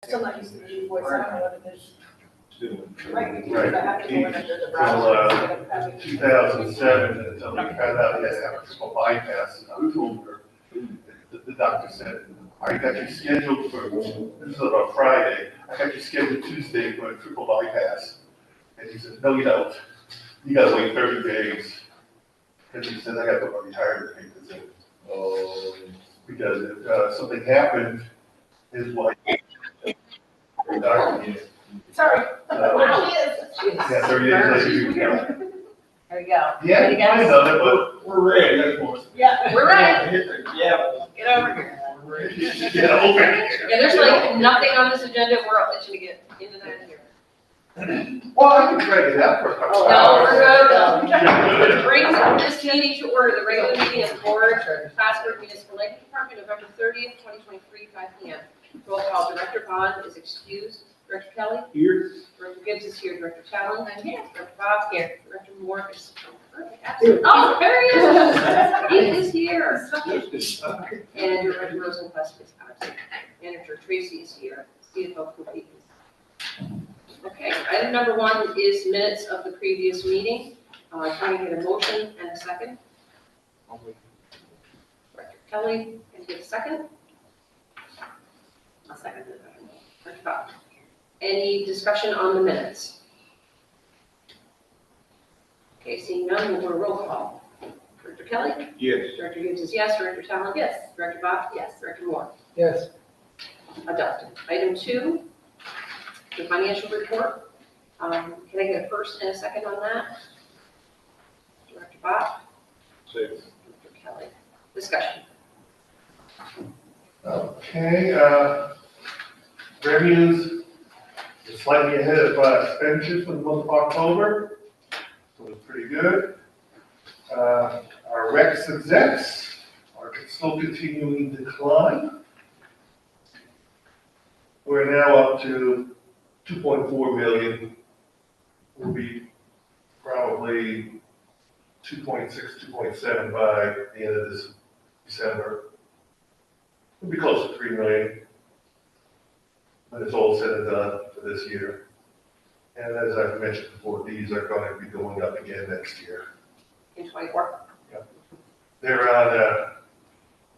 Still not used to the new voice, I don't know what it is. Right, because Right. I have to go in under the Till, browser instead of having. 2007, until they found out he had to have a triple bypass, and I told her, the doctor said, I got you scheduled for, this is on a Friday, I got you scheduled Tuesday for a triple bypass. And he said, no, you don't, you gotta wait 30 days. And he said, I gotta put my retirement papers in. Oh. Because if something happened, his wife, the doctor, Sorry. Wow. She is. yeah, 30 days later, you go. There you go. Yeah, Ready, guys? I know that, but we're ready, of course. Yeah, we're ready. Yeah. Get over here. Yeah, okay. Yeah, there's like nothing on this agenda, we're all itching to get into that here. Well, I can drag it out for a couple No, hours. we're good. Brings this meeting to order, the regular meeting of the Board of Plattsburgh Municipal Light Department, November 30th, 2023, 5 p.m. Roll call, Director Bond is excused. Director Kelly? Here. Director Gibbs is here. Director Talon? I'm here. Director Bob? Here. Director Moore is absent. Oh, there he is! He is here. And Director Rosenquist is absent. Manager Tracy is here. CFO Cookie is. Okay, item number 1 is minutes of the previous meeting. Can I get a motion and a second? Director Kelly, can I get a second? I'll second it. Director Bob. Any discussion on the minutes? Okay, seeing none, we'll do a roll call. Director Kelly? Yes. Director Gibbs is yes. Director Talon? Yes. Director Bob? Yes. Director Moore? Yes. Adopted. Item 2, the financial report. Can I get a first and a second on that? Director Bob? Six. Director Kelly? Discussion. Okay, revenues are slightly ahead of expenditures for the month of October, so it's pretty good. Our recs and execs are still continuing to decline. We're now up to 2.4 million. We'll be probably 2.6, 2.7 by the end of this December. We'll be close to 3 million when it's all said and done for this year. And as I've mentioned before, these are going to be going up again next year. In 24. They're on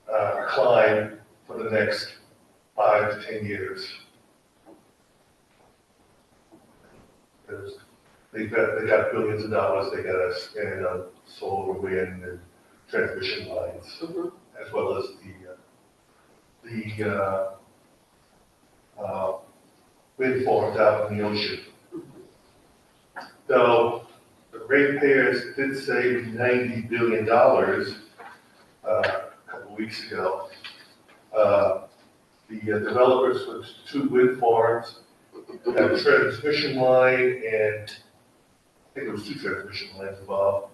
a climb for the next 5 to 10 years. Because they got billions of dollars they got to spend on solar, wind, and transmission lines, as well as the wind farms out in the ocean. So the ratepayers did save $90 billion a couple weeks ago. The developers for 2 wind farms have a transmission line, and I think it was 2 transmission lines involved.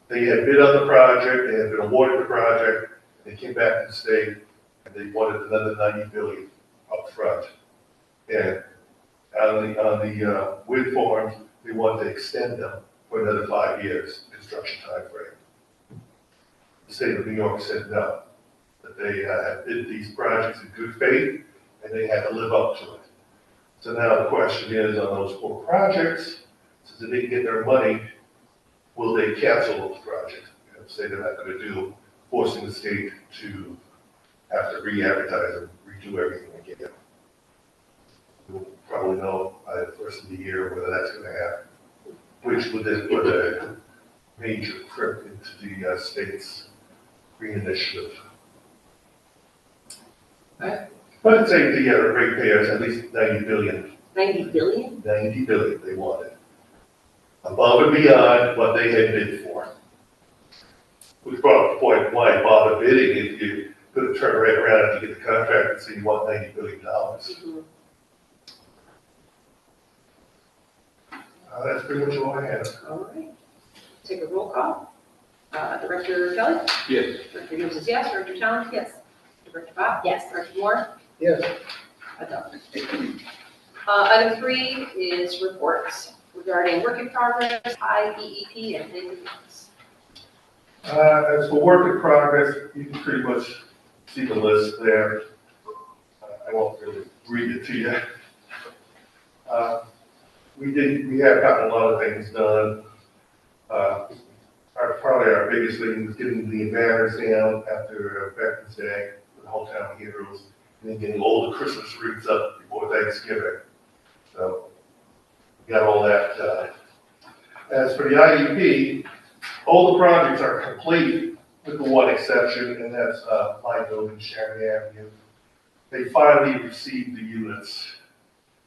They had bid on the project, they had been awarded the project, they came back to the state, and they wanted another $90 billion up front. And on the wind farms, they wanted to extend them for another 5 years, construction time frame. The state of New York said no, that they had bid these projects in good faith, and they had to live up to it. So now the question is, on those 4 projects, since they didn't get their money, will they cancel those projects? And say they're not going to do, forcing the state to have to re-advertise and redo everything again. We'll probably know by the first of the year whether that's going to happen, which would then put a major crimp into the state's green initiative. Right. But it's a the ratepayers at least 90 billion. 90 billion? 90 billion they wanted, above and beyond what they had bid for. Which brought up the point, why bother bidding if you could turn right around and get the contract and say you want $90 billion. That's pretty much all I have. All right. Take a roll call. Director Kelly? Yes. Director Gibbs is yes. Director Talon? Yes. Director Bob? Yes. Director Moore? Yes. Adopted. Item 3 is reports regarding work in progress, IEEP, and maintenance. As for work in progress, you can pretty much see the list there. I won't really read it to you. We have gotten a lot of things done. Probably our biggest thing was getting the banners down after Veterans Day, for the whole town heroes, and then getting all the Christmas wreaths up before Thanksgiving. So, we got all that done. As for the IUP, all the projects are complete, with the one exception, and that's my building, Sharon Avenue. They finally received the units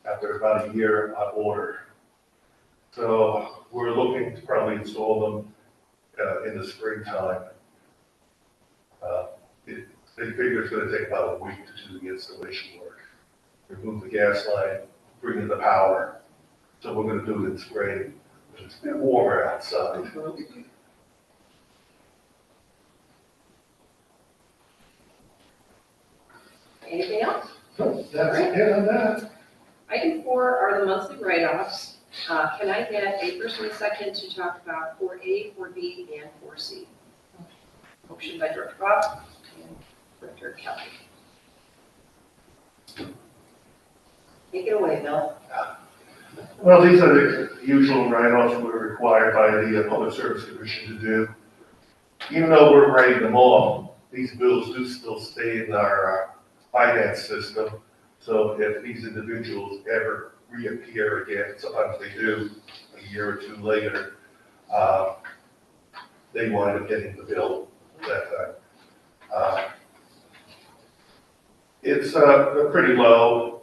after about a year on order. So we're looking to probably install them in the springtime. They figure it's going to take about a week to do the installation work. Remove the gas line, bring in the power. So we're going to do it in spring. It's a bit warmer outside. Anything else? That's it on that. Item 4 are the monthly write-offs. Can I get a first and a second to talk about 4A, 4B, and 4C? Motion by Director Bob and Director Kelly. Take it away, Bill. Well, these are the usual write-offs we're required by the Public Service Commission to do. Even though we're writing them off, these bills do still stay in our finance system. So if these individuals ever reappear again, sometimes they do a year or two later, they wind up getting the bill that time. It's pretty low,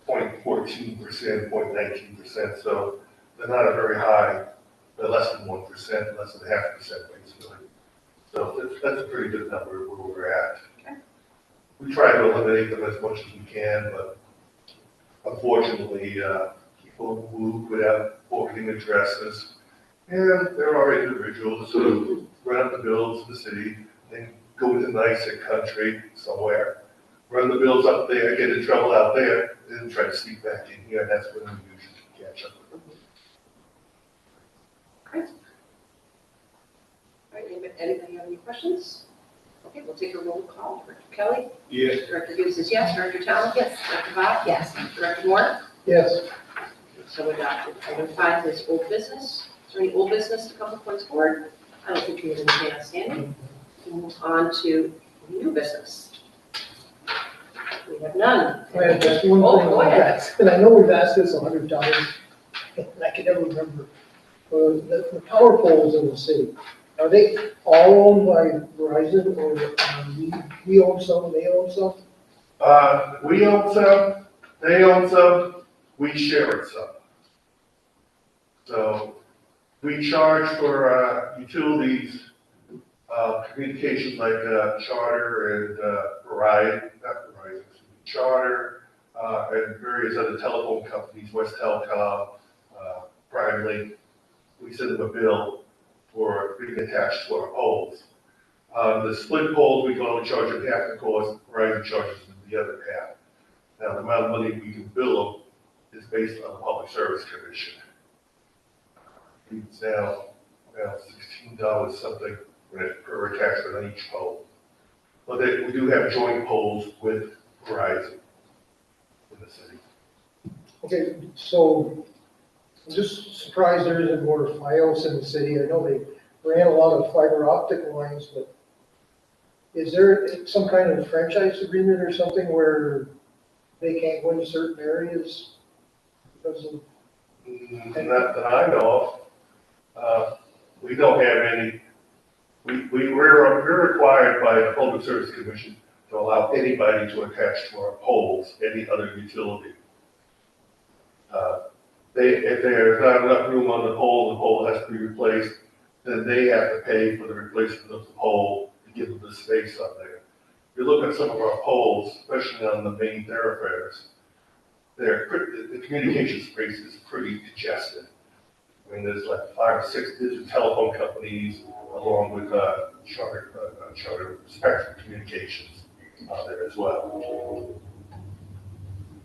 0.14%, 0.19%, so they're not a very high, they're less than 1%, less than 0.5% basically. So that's a pretty good number where we're at. Okay. We try to eliminate them as much as we can, but unfortunately, people move without forwarding addresses. And there are individuals who run up the bills in the city, and go to nicer country somewhere, run the bills up there, get in trouble out there, and then try to sneak back in here, and that's when we usually catch up. Great. All right, anybody have any questions? Okay, we'll take a roll call. Director Kelly? Yes. Director Gibbs is yes. Director Talon? Yes. Director Bob? Yes. Director Moore? Yes. So adopted. Item 5 is old business. Is there any old business to come before this board? I don't think we have anything outstanding. We'll move on to new business. We have none. I have just one Oh, thing go on ahead. that, and I know we've asked this 100 times, and I can never remember. The power poles in the city, are they all owned by Verizon, or we own some, they own some? We own some, they own some, we share some. So we charge for utilities, communications like Charter and Charter, and various other telephone companies, West Telecom, privately. We send them a bill for being attached to our poles. The split poles, we can only charge them half the cost, Verizon charges them the other half. Now, the amount of money we can bill them is based on the Public Service Commission. It's now $16 something per attachment on each pole. But we do have joint poles with Verizon in the city. Okay, so I'm just surprised there isn't more FiOS in the city. I know they ran a lot of fiber optic lines, but is there some kind of franchise agreement or something where they can't go into certain areas because of? Not that I know of. We don't have any. We're required by the Public Service Commission to allow anybody to attach to our poles, any other utility. If there's not enough room on the pole has to be replaced, then they have to pay for the replacement of the pole to give them the space on there. If you look at some of our poles, especially on the main thoroughfares, the communication space is pretty congested. I mean, there's like 5 or 6 different telephone companies, along with Charter Spectrum Communications there as well.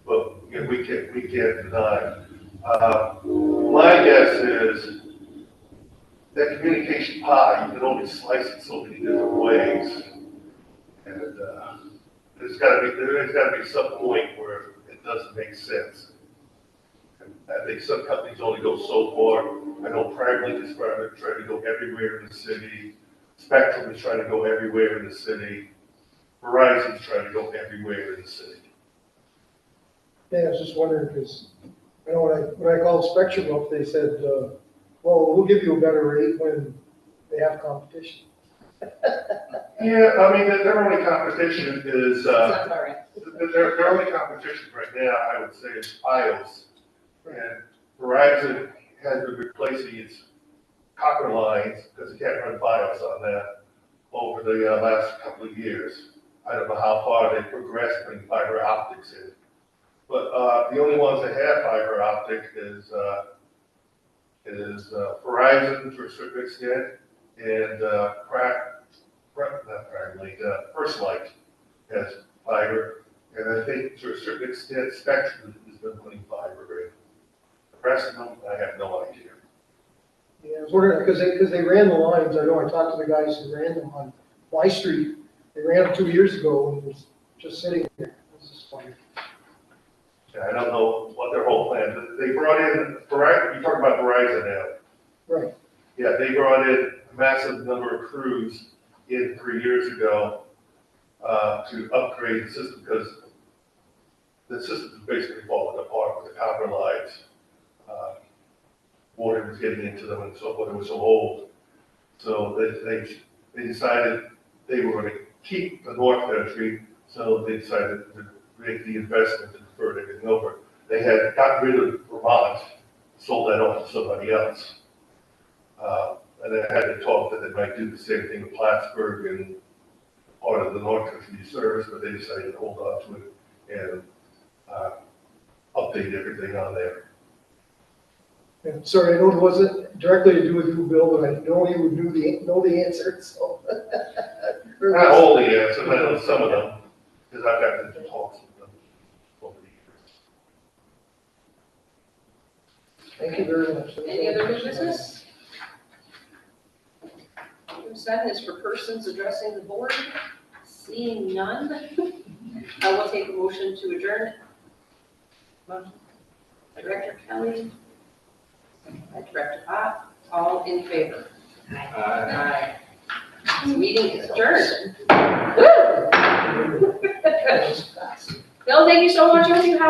But again, we can't deny. My guess is that communication pie, you can only slice it so many different ways. And there's gotta be some point where it doesn't make sense. I think some companies only go so far. I know Primarily is trying to go everywhere in the city. Spectrum is trying to go everywhere in the city. Verizon's trying to go everywhere in the city. Yeah, I was just wondering, because I know when I called Spectrum up, they said, well, we'll give you a better rate when they have competition. Yeah, I mean, their only competition is, Sounds all right. their only competition right now, I would say, is Fios. And Verizon has been replacing its copper lines, because they can't run Fios on that, over the last couple of years. I don't know how far they progressed putting fiber optics in. But the only ones that have fiber optic is Verizon to a certain extent, and First Light has fiber, and I think to a certain extent Spectrum has been putting fiber in. The rest of them, I have no idea. Yeah, I was wondering, because they ran the lines, I know I talked to the guys who ran them on Y Street. They ran them 2 years ago and it was just sitting there. It was just funny. Yeah, I don't know what their whole plan is. They brought in Verizon, you talk about Verizon now. Right. Yeah, they brought in a massive number of crews in 3 years ago to upgrade the system, because the system is basically falling apart with the copper lines. Water was getting into them and so forth. It was so old. So they decided they were going to keep the North Country, so they decided to make the investment and defer everything over. They had gotten rid of Vermont, sold that off to somebody else. And they had to talk that they might do the same thing with Plattsburgh and part of the North Country service, but they decided to hold on to it and update everything on there. Yeah, sorry, I know it wasn't directly to do with you, Bill, but I know you would know the answer, so. Not all the answers, I know some of them, because I've gotten into talks with them over the years. Thank you very much. Any other new business? Item 7 is for persons addressing the board. Seeing none, I will take a motion to adjourn. Motion. Director Kelly. Director Pop, all in favor? Aye. This meeting is adjourned. Woo! Bill, thank you so much.